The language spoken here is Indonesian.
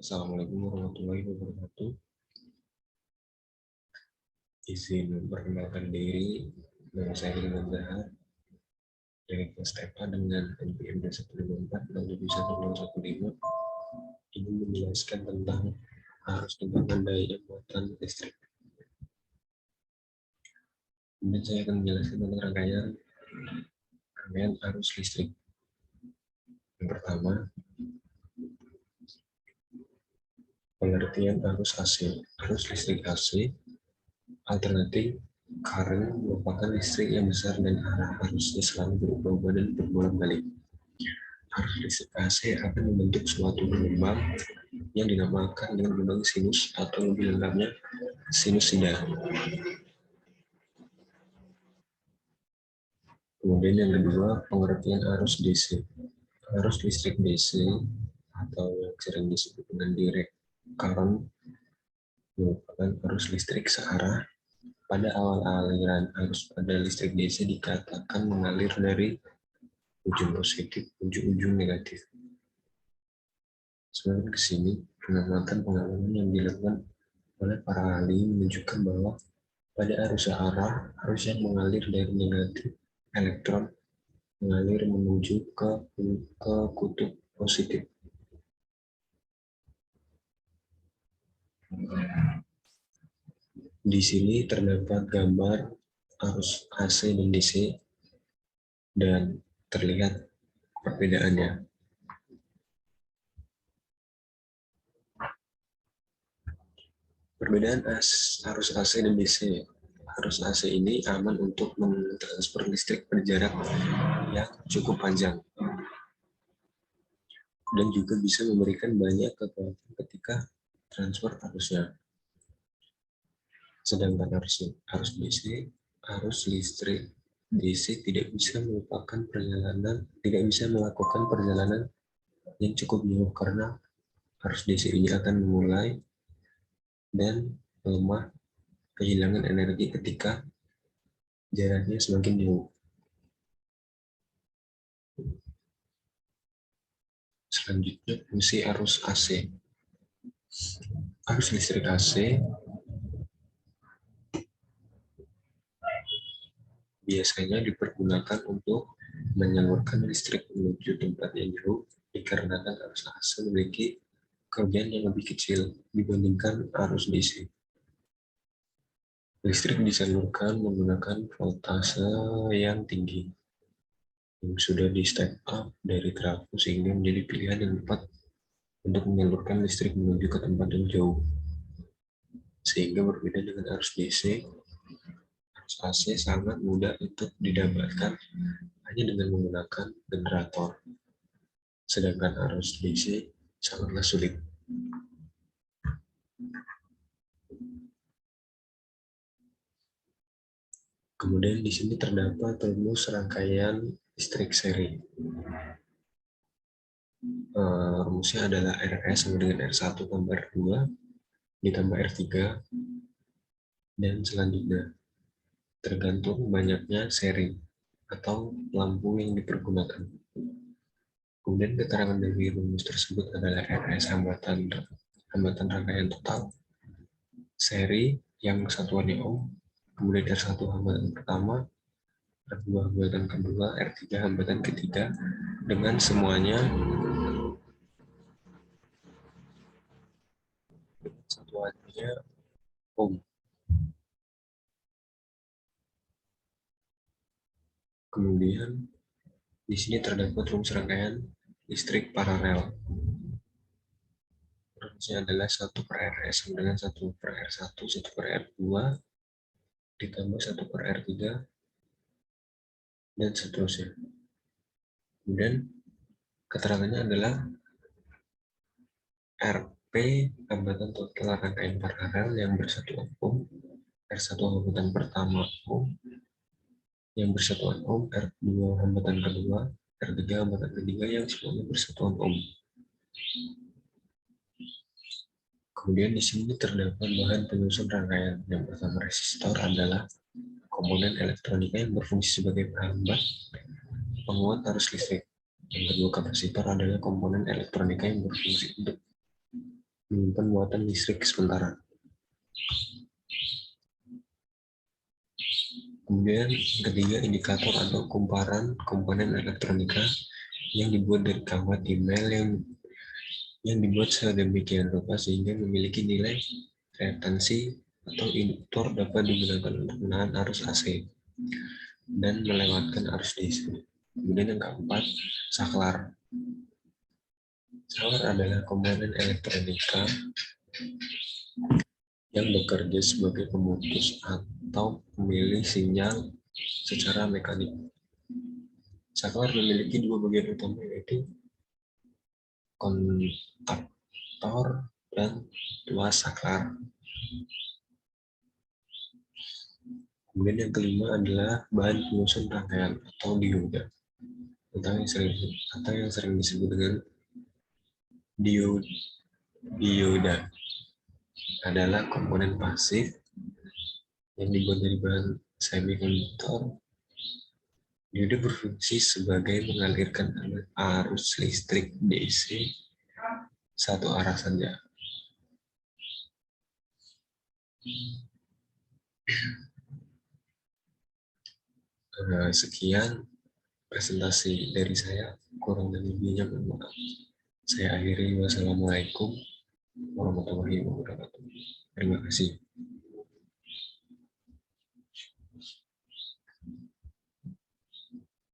Assalamualaikum warahmatullahi wabarakatuh. Izin memperkenalkan diri, nama saya Hilman Zahar dari kelas TEPA dengan NPM 154-12015. Ini menjelaskan tentang arus tegangan daya muatan listrik. Kemudian saya akan menjelaskan tentang rangkaian arus listrik. Yang pertama, pengertian arus AC. Arus listrik AC alternatif current merupakan listrik yang besar dan arah arusnya selalu berubah-ubah dan berbolak-balik. Arus listrik AC akan membentuk suatu gelombang yang dinamakan dengan gelombang sinus atau lebih lengkapnya sinusida. Kemudian yang kedua, pengertian arus DC. Arus listrik DC atau yang sering disebut dengan direct current merupakan arus listrik searah. Pada awal aliran arus pada listrik DC dikatakan mengalir dari ujung positif menuju ujung negatif. Semakin ke sini, pengamatan yang dilakukan oleh para ahli menunjukkan bahwa pada arus searah, arus yang mengalir dari negatif elektron mengalir menuju ke kutub positif. Di sini terdapat gambar arus AC dan DC dan terlihat perbedaannya. Perbedaan arus AC dan DC. Arus AC ini aman untuk mentransfer listrik berjarak yang cukup panjang dan juga bisa memberikan banyak kekuatan ketika transfer arusnya. Sedangkan arus DC, arus listrik DC tidak bisa melakukan perjalanan yang cukup jauh karena arus DC ini akan memulai dan melemah, kehilangan energi ketika jaraknya semakin jauh. Selanjutnya, fungsi arus AC. Arus listrik AC biasanya dipergunakan untuk menyalurkan listrik menuju tempat yang jauh dikarenakan arus AC memiliki kelebihan yang lebih kecil dibandingkan arus DC. Listrik disalurkan menggunakan voltase yang tinggi yang sudah di step up dari trafo sehingga menjadi pilihan yang tepat untuk menyalurkan listrik menuju ke tempat yang jauh. Sehingga berbeda dengan arus DC, arus AC sangat mudah untuk didapatkan hanya dengan menggunakan generator. Sedangkan arus DC sangatlah sulit. Kemudian di sini terdapat rumus rangkaian listrik seri. Rumusnya adalah RS sama dengan R1 tambah R2 ditambah R3 dan selanjutnya tergantung banyaknya seri atau lampu yang dipergunakan. Kemudian keterangan dari rumus tersebut adalah RS hambatan rangkaian total, seri yang satuannya ohm, kemudian R1 hambatan pertama, R2 hambatan kedua, R3 hambatan ketiga, dengan semuanya satuannya ohm. Kemudian di sini terdapat rumus rangkaian listrik paralel. Rumusnya adalah 1/RS sama dengan 1/R1, 1/R2, ditambah 1/R3, dan seterusnya. Kemudian keterangannya adalah RP hambatan total rangkaian paralel yang bersatuan ohm, R1 hambatan pertama ohm, yang bersatuan ohm, R2 hambatan kedua, R3 hambatan ketiga yang semuanya bersatuan ohm. Kemudian di sini terdapat bahan penyusun rangkaian. Yang pertama resistor adalah komponen elektronika yang berfungsi sebagai penghambat penguat arus listrik. Yang kedua kapasitor adalah komponen elektronika yang berfungsi untuk menyimpan muatan listrik sementara. Kemudian ketiga, indikator atau kumparan komponen elektronika yang dibuat dari kawat email yang dibuat sedemikian rupa sehingga memiliki nilai reaktansi atau induktor dapat digunakan untuk menahan arus AC dan melewatkan arus DC. Kemudian yang keempat, saklar. Saklar adalah komponen elektronika yang bekerja sebagai pemutus atau pemilih sinyal secara mekanik. Saklar memiliki dua bagian utama, yaitu kontaktor dan tuas saklar. Kemudian yang kelima adalah bahan penyusun rangkaian atau dioda, atau yang sering disebut dengan dioda adalah komponen pasif yang dibuat dari bahan semikonduktor. Dioda berfungsi sebagai mengalirkan arus listrik DC satu arah saja. Sekian presentasi dari saya, kurang dan lebihnya mohon maaf. Saya akhiri, wassalamualaikum warahmatullahi wabarakatuh. Terima kasih.